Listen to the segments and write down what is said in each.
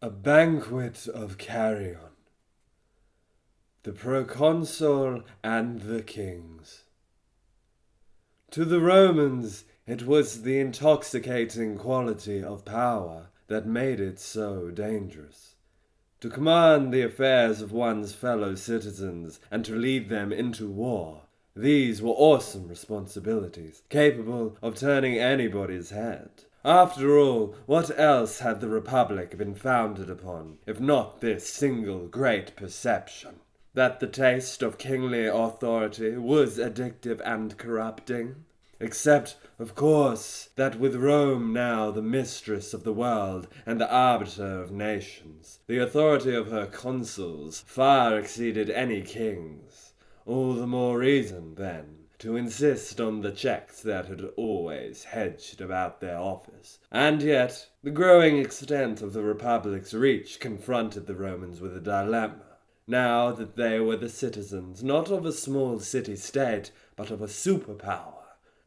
A banquet of carrion. The Proconsul and the Kings. To the Romans, it was the intoxicating quality of power that made it so dangerous. To command the affairs of one's fellow citizens and to lead them into war, these were awesome responsibilities, capable of turning anybody's head. After all, what else had the Republic been founded upon, if not this single great perception? That the taste of kingly authority was addictive and corrupting? Except, of course, that with Rome now the mistress of the world and the arbiter of nations, the authority of her consuls far exceeded any king's. All the more reason, then, to insist on the checks that had always hedged about their office. And yet, the growing extent of the Republic's reach confronted the Romans with a dilemma. Now that they were the citizens not of a small city-state, but of a superpower,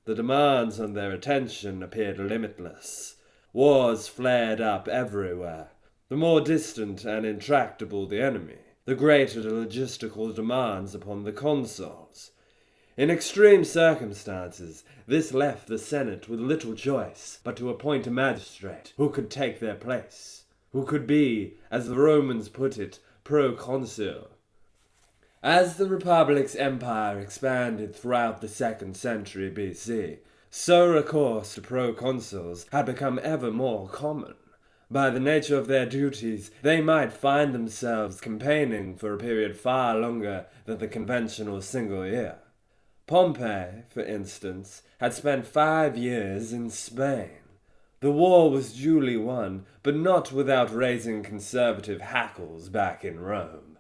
the demands on their attention appeared limitless. Wars flared up everywhere. The more distant and intractable the enemy, the greater the logistical demands upon the consuls. In extreme circumstances, this left the Senate with little choice but to appoint a magistrate who could take their place, who could be, as the Romans put it, Proconsul. As the Republic's empire expanded throughout the 2nd century BC, so recourse to proconsuls had become ever more common. By the nature of their duties, they might find themselves campaigning for a period far longer than the conventional single year. Pompey, for instance, had spent 5 years in Spain. The war was duly won, but not without raising conservative hackles back in Rome.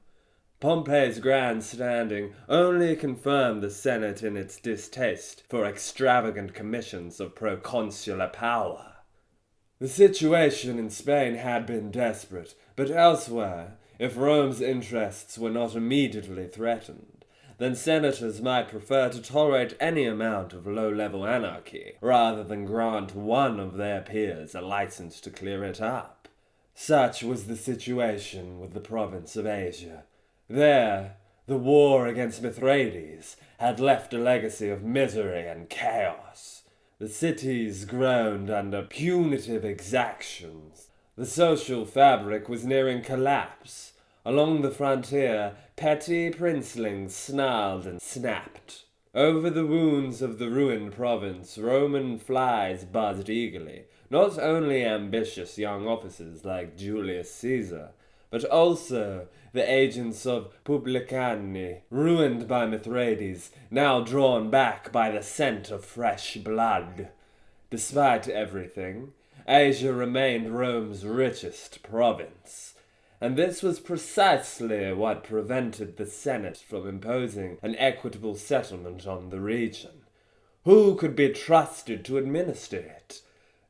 Pompey's grand standing only confirmed the Senate in its distaste for extravagant commissions of proconsular power. The situation in Spain had been desperate, but elsewhere, if Rome's interests were not immediately threatened, then senators might prefer to tolerate any amount of low-level anarchy, rather than grant one of their peers a license to clear it up. Such was the situation with the province of Asia. There, the war against Mithridates had left a legacy of misery and chaos. The cities groaned under punitive exactions. The social fabric was nearing collapse. Along the frontier, petty princelings snarled and snapped. Over the wounds of the ruined province, Roman flies buzzed eagerly, not only ambitious young officers like Julius Caesar, but also the agents of Publicani, ruined by Mithridates, now drawn back by the scent of fresh blood. Despite everything, Asia remained Rome's richest province. And this was precisely what prevented the Senate from imposing an equitable settlement on the region. Who could be trusted to administer it?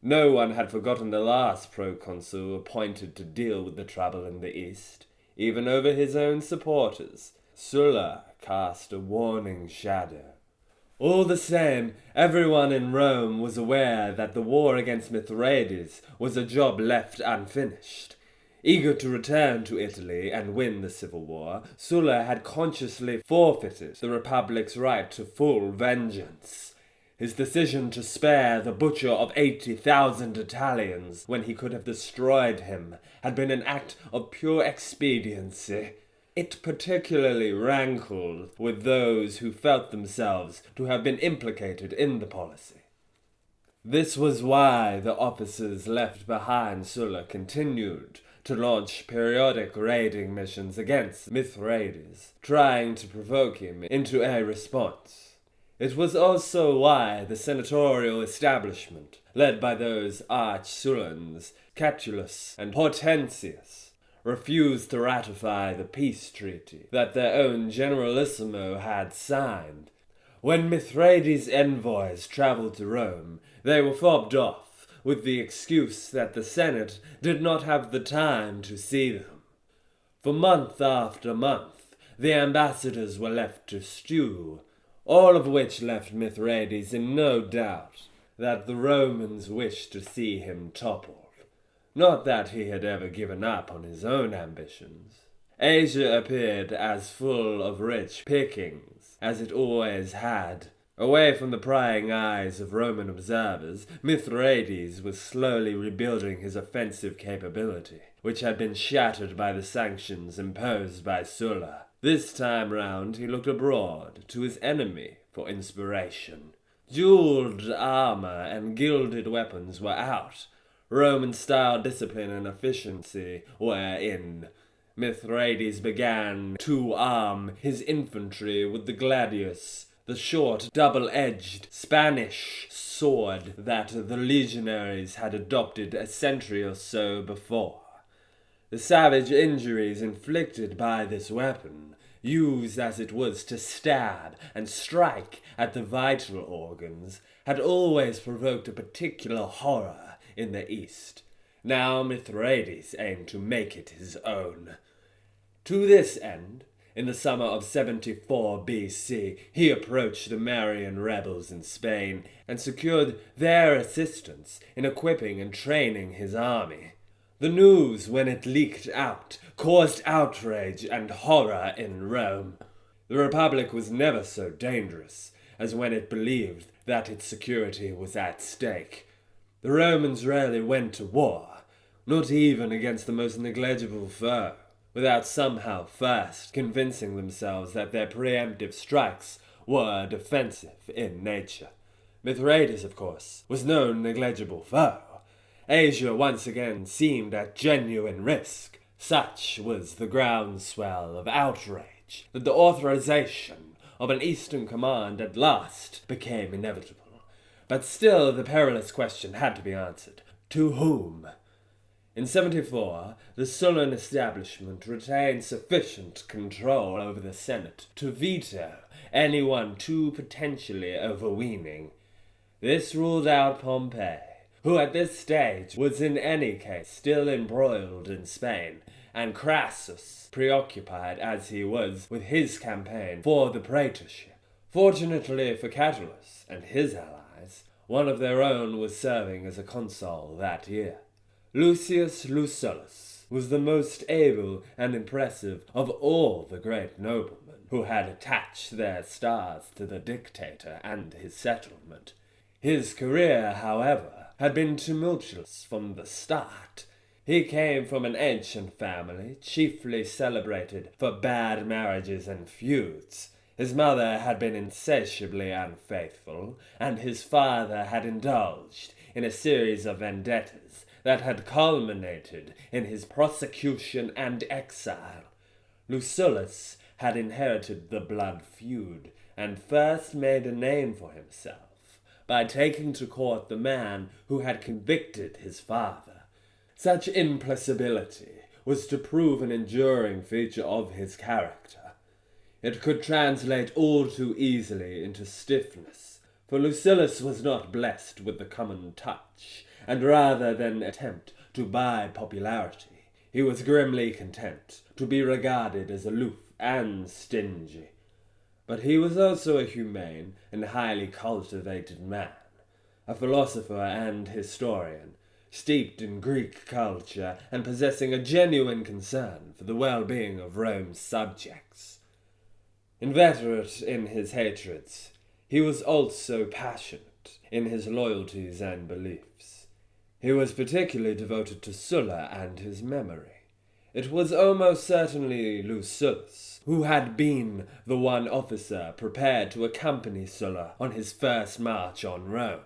No one had forgotten the last proconsul appointed to deal with the trouble in the East. Even over his own supporters, Sulla cast a warning shadow. All the same, everyone in Rome was aware that the war against Mithridates was a job left unfinished. Eager to return to Italy and win the civil war, Sulla had consciously forfeited the Republic's right to full vengeance. His decision to spare the butcher of 80,000 Italians when he could have destroyed him had been an act of pure expediency. It particularly rankled with those who felt themselves to have been implicated in the policy. This was why the officers left behind Sulla continued to launch periodic raiding missions against Mithridates, trying to provoke him into a response. It was also why the senatorial establishment, led by those arch-Sullans, Catullus and Hortensius, refused to ratify the peace treaty that their own generalissimo had signed. When Mithridates' envoys traveled to Rome, they were fobbed off, with the excuse that the Senate did not have the time to see them. For month after month, the ambassadors were left to stew, all of which left Mithridates in no doubt that the Romans wished to see him toppled. Not that he had ever given up on his own ambitions. Asia appeared as full of rich pickings as it always had. Away from the prying eyes of Roman observers, Mithridates was slowly rebuilding his offensive capability, which had been shattered by the sanctions imposed by Sulla. This time round he looked abroad to his enemy for inspiration. Jeweled armor and gilded weapons were out. Roman-style discipline and efficiency were in. Mithridates began to arm his infantry with the gladius, the short, double-edged Spanish sword that the legionaries had adopted a century or so before. The savage injuries inflicted by this weapon, used as it was to stab and strike at the vital organs, had always provoked a particular horror in the East. Now Mithridates aimed to make it his own. To this end, in the summer of 74 BC, he approached the Marian rebels in Spain and secured their assistance in equipping and training his army. The news, when it leaked out, caused outrage and horror in Rome. The Republic was never so dangerous as when it believed that its security was at stake. The Romans rarely went to war, not even against the most negligible foe, without somehow first convincing themselves that their preemptive strikes were defensive in nature. Mithridates, of course, was no negligible foe. Asia once again seemed at genuine risk. Such was the groundswell of outrage that the authorization of an Eastern command at last became inevitable. But still the perilous question had to be answered. To whom? In 74, the Sullan establishment retained sufficient control over the Senate to veto anyone too potentially overweening. This ruled out Pompey, who at this stage was in any case still embroiled in Spain, and Crassus, preoccupied as he was with his campaign for the praetorship. Fortunately for Keliss and his allies, one of their own was serving as a consul that year. Lucius Lucullus was the most able and impressive of all the great noblemen who had attached their stars to the dictator and his settlement. His career, however, had been tumultuous from the start. He came from an ancient family, chiefly celebrated for bad marriages and feuds. His mother had been insatiably unfaithful, and his father had indulged in a series of vendettas that had culminated in his prosecution and exile. Lucullus had inherited the blood feud, and first made a name for himself by taking to court the man who had convicted his father. Such implacability was to prove an enduring feature of his character. It could translate all too easily into stiffness, for Lucullus was not blessed with the common touch, and rather than attempt to buy popularity, he was grimly content to be regarded as aloof and stingy. But he was also a humane and highly cultivated man, a philosopher and historian, steeped in Greek culture and possessing a genuine concern for the well-being of Rome's subjects. Inveterate in his hatreds, he was also passionate in his loyalties and beliefs. He was particularly devoted to Sulla and his memory. It was almost certainly Lucullus who had been the one officer prepared to accompany Sulla on his first march on Rome.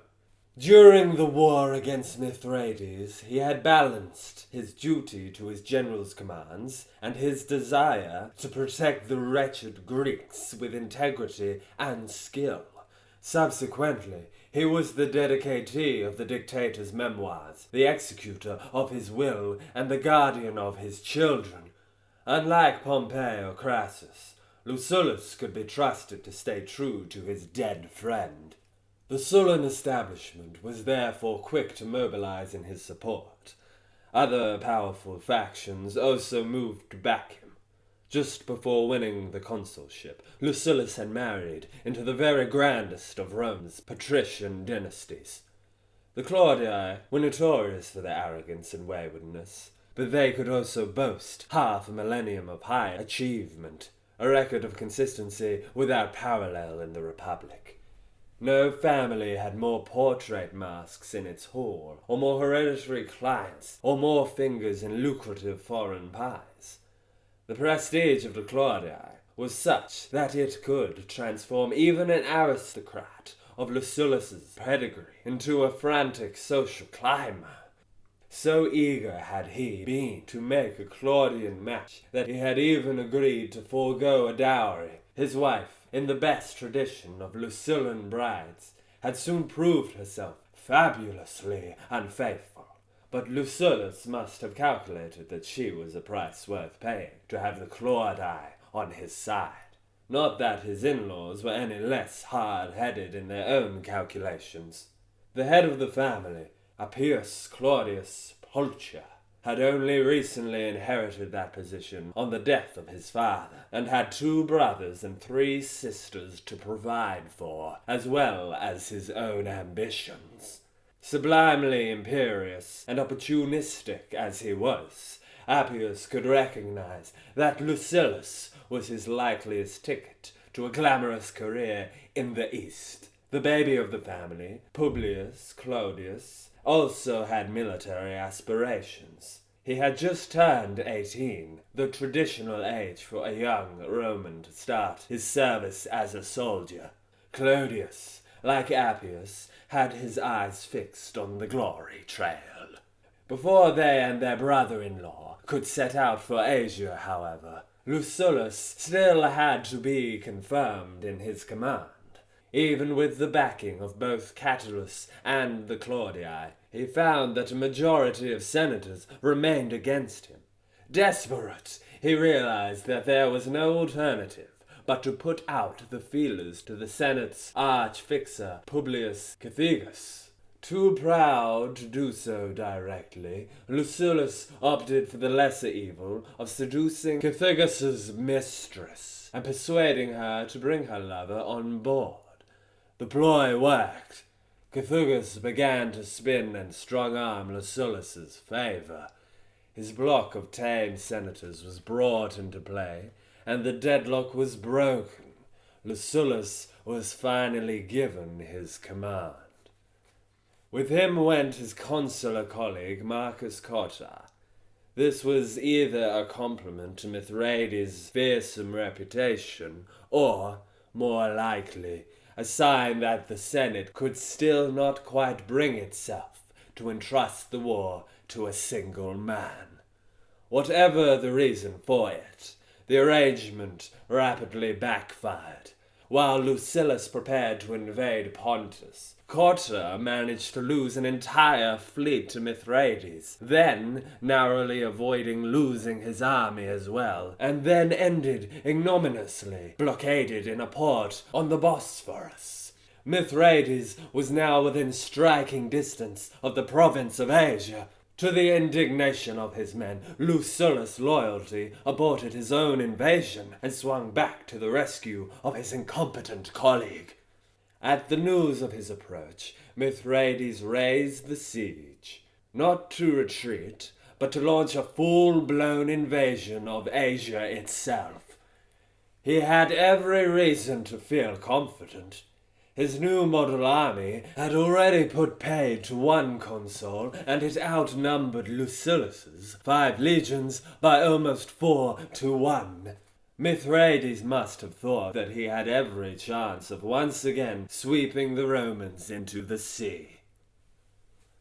During the war against Mithridates, he had balanced his duty to his general's commands and his desire to protect the wretched Greeks with integrity and skill. Subsequently, he was the dedicatee of the dictator's memoirs, the executor of his will, and the guardian of his children. Unlike Pompey or Crassus, Lucullus could be trusted to stay true to his dead friend. The Sullan establishment was therefore quick to mobilize in his support. Other powerful factions also moved to back him. Just before winning the consulship, Lucullus had married into the very grandest of Rome's patrician dynasties. The Claudii were notorious for their arrogance and waywardness, but they could also boast half a millennium of high achievement, a record of consistency without parallel in the Republic. No family had more portrait masks in its hall, or more hereditary clients, or more fingers in lucrative foreign pies. The prestige of the Claudii was such that it could transform even an aristocrat of Lucilius's pedigree into a frantic social climber. So eager had he been to make a Claudian match that he had even agreed to forego a dowry. His wife, in the best tradition of Lucullan brides, had soon proved herself fabulously unfaithful, but Lucilius must have calculated that she was a price worth paying to have the Claudii on his side. Not that his in-laws were any less hard-headed in their own calculations. The head of the family, Appius Claudius Pulcher, had only recently inherited that position on the death of his father, and had 2 brothers and 3 sisters to provide for, as well as his own ambitions. Sublimely imperious and opportunistic as he was, Appius could recognize that Lucilius was his likeliest ticket to a glamorous career in the East. The baby of the family, Publius Claudius, also had military aspirations. He had just turned 18, the traditional age for a young Roman to start his service as a soldier. Claudius, like Appius, had his eyes fixed on the glory trail. Before they and their brother-in-law could set out for Asia, however, Lucilius still had to be confirmed in his command. Even with the backing of both Catullus and the Claudii, he found that a majority of senators remained against him. Desperate, he realized that there was no alternative but to put out the feelers to the Senate's arch-fixer Publius Cethegus. Too proud to do so directly, Lucilius opted for the lesser evil of seducing Cethegus' mistress and persuading her to bring her lover on board. The ploy worked. Cethegus began to spin and strong-arm Lucilius's favor. His block of tame senators was brought into play, and the deadlock was broken. Lucilius was finally given his command. With him went his consular colleague Marcus Cotta. This was either a compliment to Mithridates' fearsome reputation, or, more likely, a sign that the Senate could still not quite bring itself to entrust the war to a single man. Whatever the reason for it, the arrangement rapidly backfired. While Lucilius prepared to invade Pontus, Cotta managed to lose an entire fleet to Mithridates, then narrowly avoiding losing his army as well, and then ended ignominiously blockaded in a port on the Bosphorus. Mithridates was now within striking distance of the province of Asia. To the indignation of his men, Lucilius' loyalty aborted his own invasion and swung back to the rescue of his incompetent colleague. At the news of his approach, Mithridates raised the siege, not to retreat, but to launch a full-blown invasion of Asia itself. He had every reason to feel confident. His new model army had already put paid to 1 consul, and it outnumbered Lucilius's 5 legions by almost 4 to 1. Mithridates must have thought that he had every chance of once again sweeping the Romans into the sea.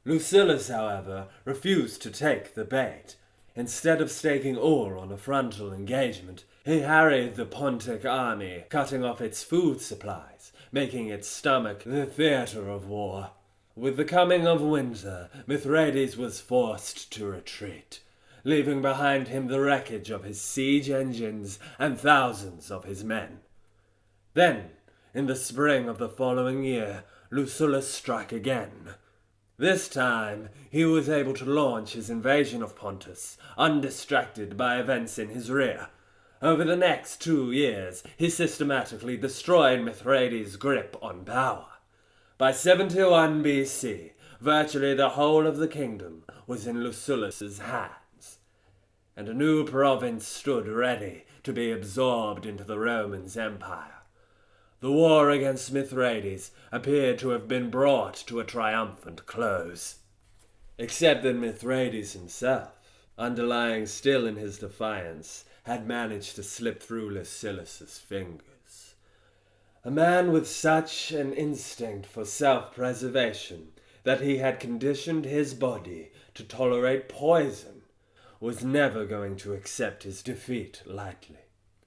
Lucilius, however, refused to take the bait. Instead of staking all on a frontal engagement, he harried the Pontic army, cutting off its food supplies, making its stomach the theatre of war. With the coming of winter, Mithridates was forced to retreat, leaving behind him the wreckage of his siege engines and thousands of his men. Then, in the spring of the following year, Lucilius struck again. This time, he was able to launch his invasion of Pontus, undistracted by events in his rear. Over the next 2 years, he systematically destroyed Mithridates' grip on power. By 71 BC, virtually the whole of the kingdom was in Lucullus's hands, and a new province stood ready to be absorbed into the Roman Empire. The war against Mithridates appeared to have been brought to a triumphant close. Except that Mithridates himself, underlying still in his defiance, had managed to slip through Lucullus's fingers. A man with such an instinct for self-preservation that he had conditioned his body to tolerate poison was never going to accept his defeat lightly.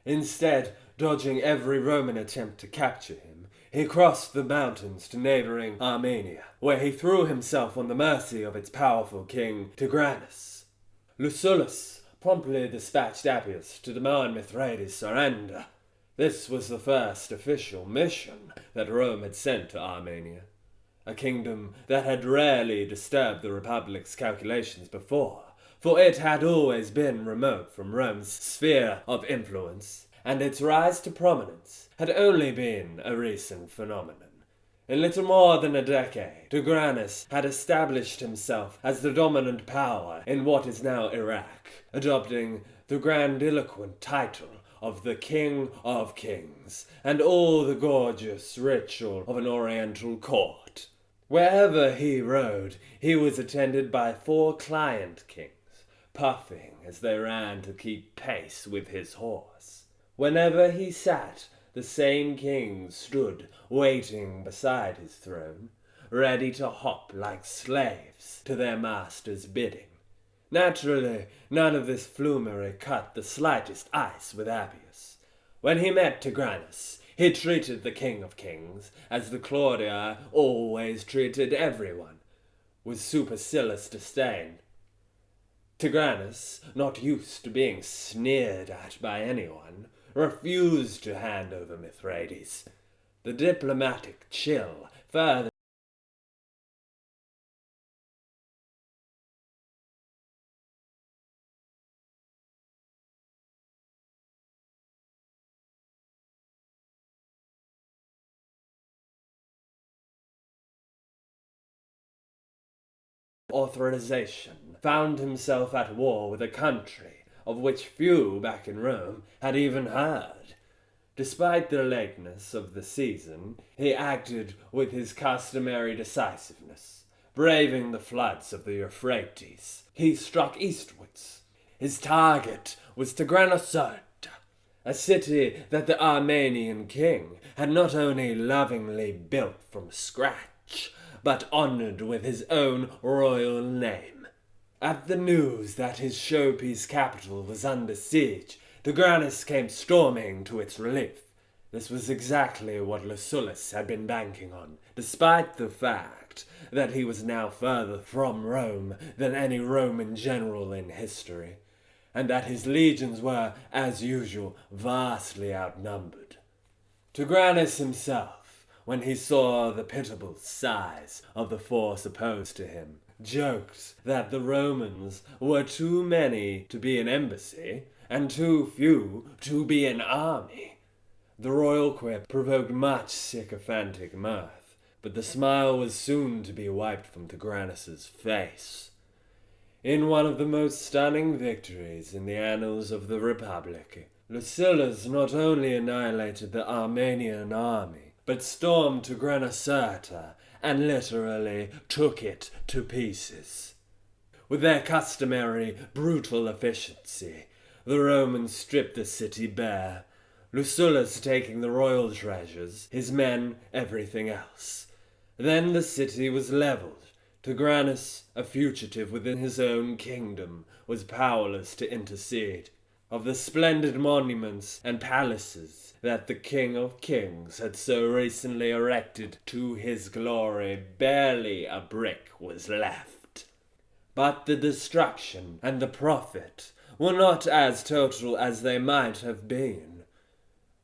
Instead, dodging every Roman attempt to capture him, he crossed the mountains to neighboring Armenia, where he threw himself on the mercy of its powerful king, Tigranes. Lucullus promptly dispatched Appius to demand Mithridates' surrender. This was the first official mission that Rome had sent to Armenia, a kingdom that had rarely disturbed the Republic's calculations before, for it had always been remote from Rome's sphere of influence, and its rise to prominence had only been a recent phenomenon. In little more than a decade, Tigranes had established himself as the dominant power in what is now Iraq, adopting the grandiloquent title of the King of Kings, and all the gorgeous ritual of an oriental court. Wherever he rode, he was attended by 4 client kings, puffing as they ran to keep pace with his horse. Whenever he sat, the same kings stood waiting beside his throne, ready to hop like slaves to their master's bidding. Naturally, none of this flummery cut the slightest ice with Appius. When he met Tigranes, he treated the King of Kings as the Claudia always treated everyone, with supercilious disdain. Tigranes, not used to being sneered at by anyone, refused to hand over Mithridates. The diplomatic chill further authorization found himself at war with a country of which few back in Rome had even heard. Despite the lateness of the season, he acted with his customary decisiveness. Braving the floods of the Euphrates, he struck eastwards. His target was Tigranocerta, a city that the Armenian king had not only lovingly built from scratch, but honored with his own royal name. At the news that his showpiece capital was under siege, Tigranes came storming to its relief. This was exactly what Lucullus had been banking on, despite the fact that he was now further from Rome than any Roman general in history, and that his legions were, as usual, vastly outnumbered. Tigranes himself, when he saw the pitiable size of the force opposed to him, joked that the Romans were too many to be an embassy, and too few to be an army. The royal quip provoked much sycophantic mirth, but the smile was soon to be wiped from Tigranes' face. In one of the most stunning victories in the annals of the Republic, Lucullus not only annihilated the Armenian army, but stormed Tigranocerta and literally took it to pieces. With their customary brutal efficiency, the Romans stripped the city bare, Lucullus taking the royal treasures, his men everything else. Then the city was leveled. Tigranes, a fugitive within his own kingdom, was powerless to intercede. Of the splendid monuments and palaces that the King of Kings had so recently erected to his glory, barely a brick was left. But the destruction and the profit were not as total as they might have been.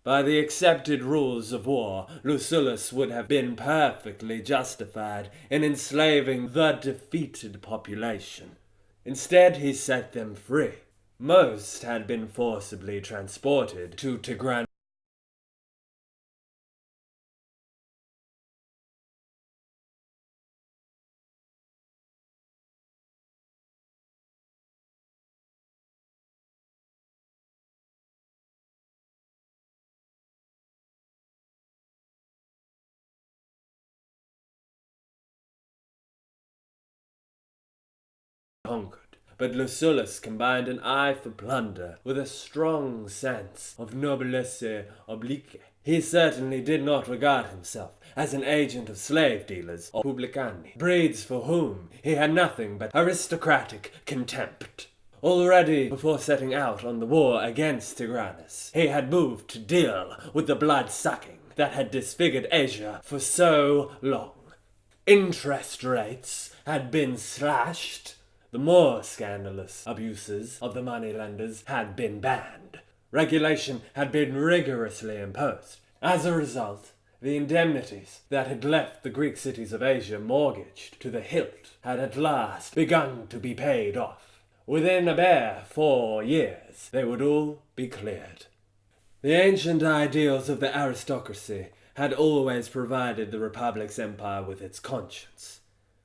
By the accepted rules of war, Lucullus would have been perfectly justified in enslaving the defeated population. Instead, he set them free. Most had been forcibly transported to Tigranes. conquered. But Lucullus combined an eye for plunder with a strong sense of noblesse oblige. He certainly did not regard himself as an agent of slave dealers or publicani, breeds for whom he had nothing but aristocratic contempt. Already, before setting out on the war against Tigranes, he had moved to deal with the blood-sucking that had disfigured Asia for so long. Interest rates had been slashed. The more scandalous abuses of the moneylenders had been banned. Regulation had been rigorously imposed. As a result, the indemnities that had left the Greek cities of Asia mortgaged to the hilt had at last begun to be paid off. Within a bare 4 years, they would all be cleared. The ancient ideals of the aristocracy had always provided the Republic's empire with its conscience.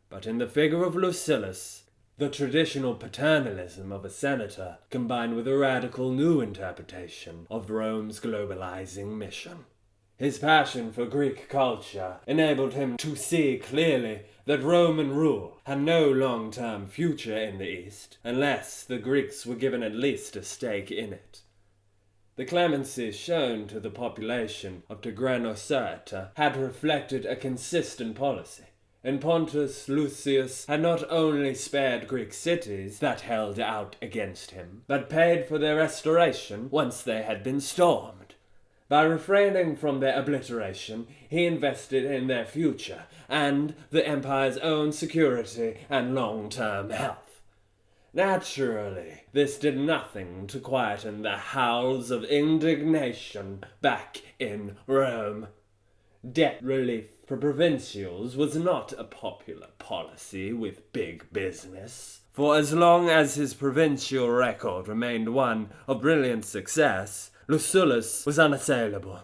But in the figure of Lucullus, the traditional paternalism of a senator combined with a radical new interpretation of Rome's globalizing mission. His passion for Greek culture enabled him to see clearly that Roman rule had no long-term future in the East, unless the Greeks were given at least a stake in it. The clemency shown to the population of Tigranocerta had reflected a consistent policy, and Pontus Lucius had not only spared Greek cities that held out against him, but paid for their restoration once they had been stormed. By refraining from their obliteration, he invested in their future and the empire's own security and long-term health. Naturally, this did nothing to quieten the howls of indignation back in Rome. Debt relief for provincials was not a popular policy with big business, for as long as his provincial record remained one of brilliant success, Lucullus was unassailable.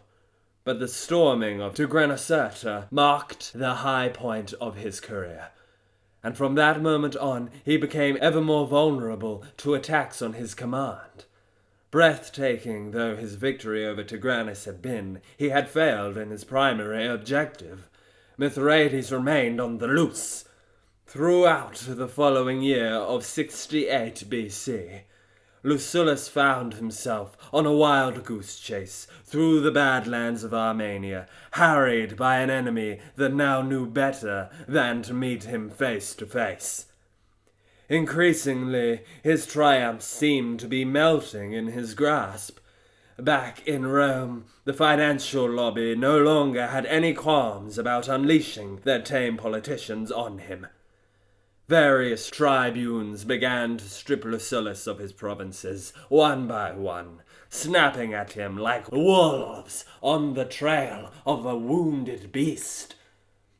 But the storming of Tigranocerta marked the high point of his career, and from that moment on he became ever more vulnerable to attacks on his command. Breathtaking though his victory over Tigranes had been, he had failed in his primary objective. Mithridates remained on the loose. Throughout the following year of 68 BC, Lucullus found himself on a wild goose chase through the badlands of Armenia, harried by an enemy that now knew better than to meet him face to face. Increasingly, his triumphs seemed to be melting in his grasp. Back in Rome, the financial lobby no longer had any qualms about unleashing their tame politicians on him. Various tribunes began to strip Lucullus of his provinces, one by one, snapping at him like wolves on the trail of a wounded beast.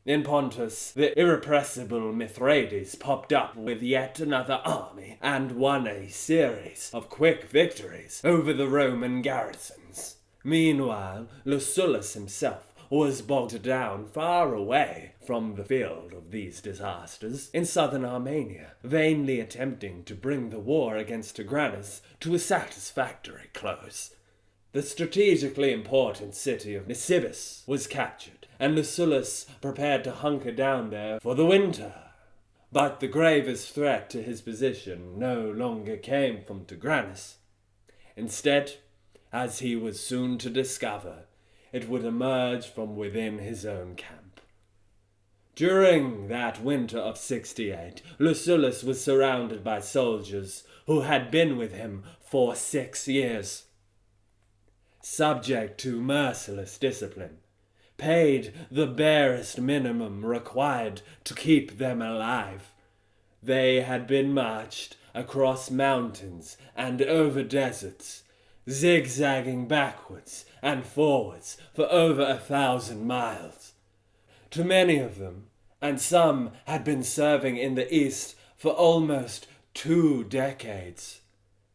In Pontus, the irrepressible Mithridates popped up with yet another army and won a series of quick victories over the Roman garrisons. Meanwhile, Lucullus himself was bogged down far away from the field of these disasters in southern Armenia, vainly attempting to bring the war against Tigranes to a satisfactory close. The strategically important city of Nisibis was captured, and Lucullus prepared to hunker down there for the winter. But the gravest threat to his position no longer came from Tigranes. Instead, as he was soon to discover, it would emerge from within his own camp. During that winter of 68, Lucullus was surrounded by soldiers who had been with him for 6 years. Subject to merciless discipline, paid the barest minimum required to keep them alive, they had been marched across mountains and over deserts, zigzagging backwards and forwards for over 1,000 miles. To many of them, and some had been serving in the East for almost 2 decades,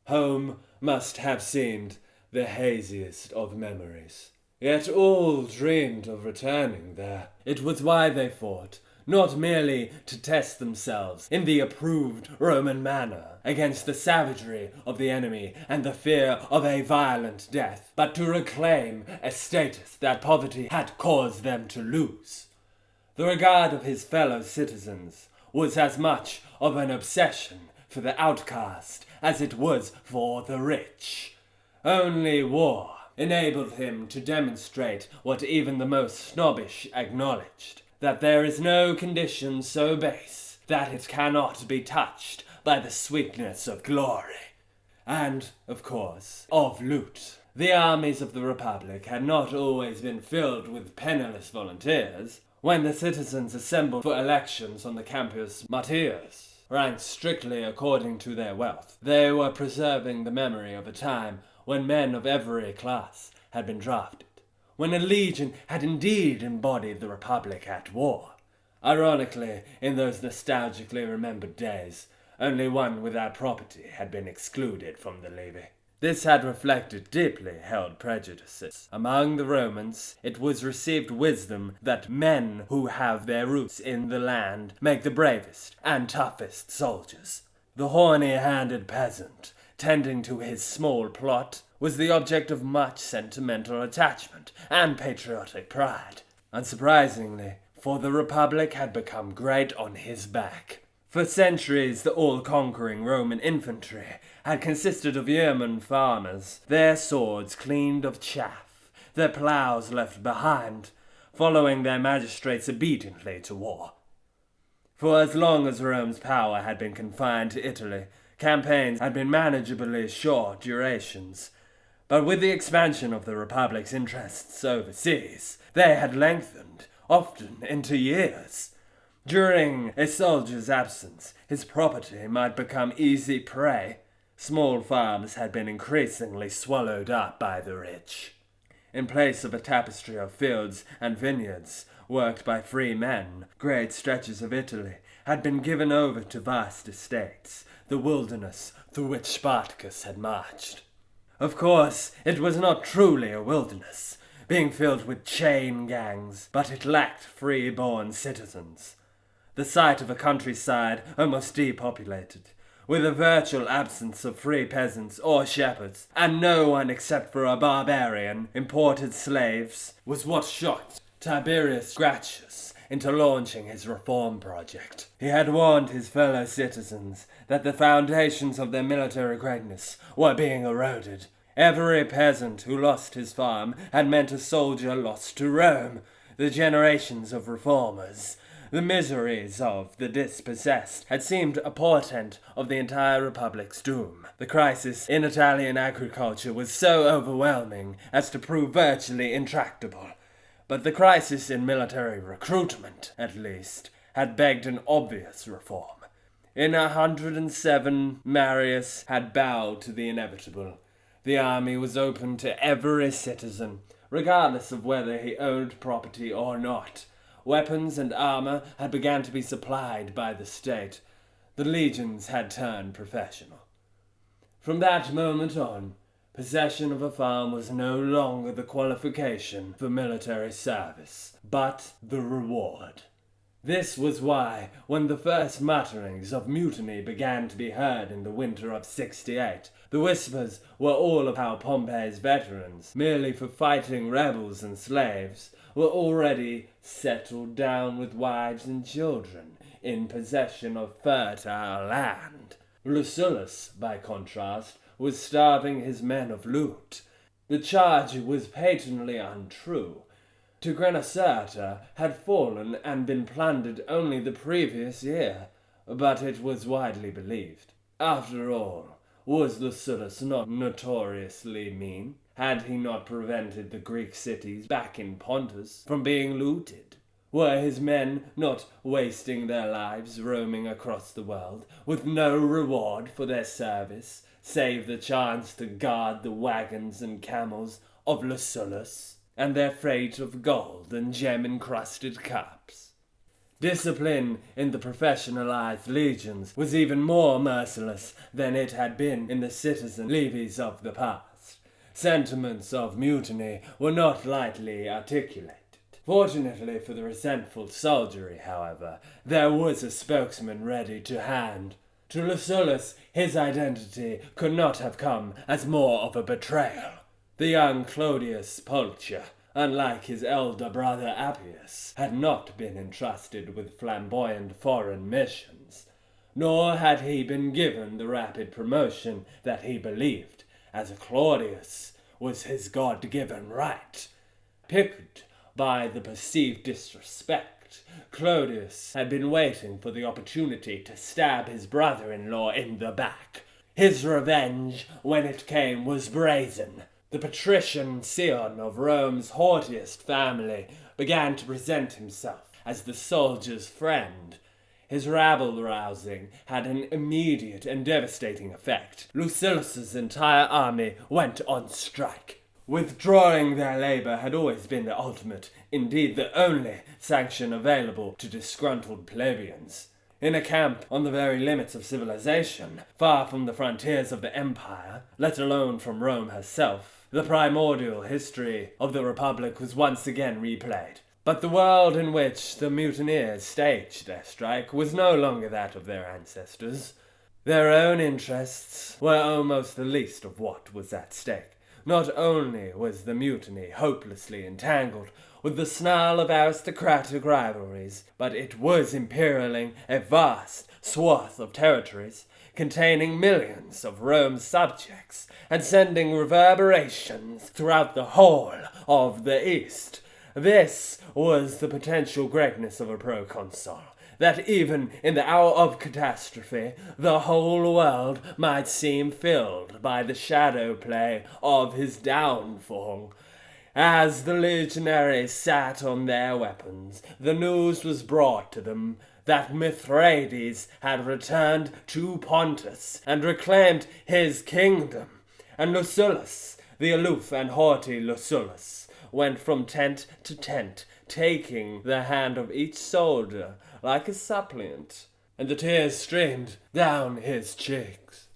home must have seemed the haziest of memories. Yet all dreamed of returning there. It was why they fought, not merely to test themselves in the approved Roman manner against the savagery of the enemy and the fear of a violent death, but to reclaim a status that poverty had caused them to lose. The regard of his fellow citizens was as much of an obsession for the outcast as it was for the rich. Only war enabled him to demonstrate what even the most snobbish acknowledged, that there is no condition so base that it cannot be touched by the sweetness of glory, and, of course, of loot. The armies of the Republic had not always been filled with penniless volunteers. When the citizens assembled for elections on the Campus Martius, ranked strictly according to their wealth, they were preserving the memory of a time when men of every class had been drafted, when a legion had indeed embodied the Republic at war. Ironically, in those nostalgically remembered days, only one without property had been excluded from the levy. This had reflected deeply held prejudices. Among the Romans, it was received wisdom that men who have their roots in the land make the bravest and toughest soldiers. The horny-handed peasant, tending to his small plot, was the object of much sentimental attachment and patriotic pride. Unsurprisingly, for the Republic had become great on his back. For centuries, the all-conquering Roman infantry had consisted of yeoman farmers, their swords cleaned of chaff, their ploughs left behind, following their magistrates obediently to war. For as long as Rome's power had been confined to Italy, campaigns had been manageably short durations. But with the expansion of the Republic's interests overseas, they had lengthened, often into years. During a soldier's absence, his property might become easy prey. Small farms had been increasingly swallowed up by the rich. In place of a tapestry of fields and vineyards worked by free men, great stretches of Italy had been given over to vast estates, the wilderness through which Spartacus had marched. Of course, it was not truly a wilderness, being filled with chain gangs, but it lacked free-born citizens. The sight of a countryside almost depopulated, with a virtual absence of free peasants or shepherds, and no one except for a barbarian, imported slaves, was what shocked Tiberius Gracchus into launching his reform project. He had warned his fellow citizens that the foundations of their military greatness were being eroded. Every peasant who lost his farm had meant a soldier lost to Rome. The generations of reformers, the miseries of the dispossessed, had seemed a portent of the entire Republic's doom. The crisis in Italian agriculture was so overwhelming as to prove virtually intractable. But the crisis in military recruitment, at least, had begged an obvious reform. In 107, Marius had bowed to the inevitable. The army was open to every citizen, regardless of whether he owned property or not. Weapons and armor had begun to be supplied by the state. The legions had turned professional. From that moment on, possession of a farm was no longer the qualification for military service, but the reward. This was why, when the first mutterings of mutiny began to be heard in the winter of 68, the whispers were all of how Pompey's veterans, merely for fighting rebels and slaves, were already settled down with wives and children, in possession of fertile land. Lucullus, by contrast, was starving his men of loot. The charge was patently untrue. Tigranocerta had fallen and been plundered only the previous year, but it was widely believed. After all, was Lucullus not notoriously mean? Had he not prevented the Greek cities back in Pontus from being looted? Were his men not wasting their lives roaming across the world, with no reward for their service, save the chance to guard the wagons and camels of Lucullus, and their freight of gold and gem-encrusted cups? Discipline in the professionalized legions was even more merciless than it had been in the citizen levies of the past. Sentiments of mutiny were not lightly articulated. Fortunately for the resentful soldiery, however, there was a spokesman ready to hand. To Lucullus, his identity could not have come as more of a betrayal. The young Clodius Pulcher, unlike his elder brother Appius, had not been entrusted with flamboyant foreign missions, nor had he been given the rapid promotion that he believed, as a Claudius, was his God-given right. Piqued by the perceived disrespect, Claudius had been waiting for the opportunity to stab his brother-in-law in the back. His revenge, when it came, was brazen. The patrician scion of Rome's haughtiest family began to present himself as the soldier's friend. His rabble-rousing had an immediate and devastating effect. Lucullus's entire army went on strike. Withdrawing their labor had always been the ultimate, indeed the only, sanction available to disgruntled plebeians. In a camp on the very limits of civilization, far from the frontiers of the empire, let alone from Rome herself, the primordial history of the Republic was once again replayed. But the world in which the mutineers staged their strike was no longer that of their ancestors. Their own interests were almost the least of what was at stake. Not only was the mutiny hopelessly entangled with the snarl of aristocratic rivalries, but it was imperiling a vast swath of territories containing millions of Rome's subjects and sending reverberations throughout the whole of the East. This was the potential greatness of a proconsul, that even in the hour of catastrophe, the whole world might seem filled by the shadow play of his downfall. As the legionaries sat on their weapons, the news was brought to them that Mithridates had returned to Pontus and reclaimed his kingdom, and Lucullus, the aloof and haughty Lucullus, went from tent to tent, taking the hand of each soldier like a suppliant, and the tears streamed down his cheeks.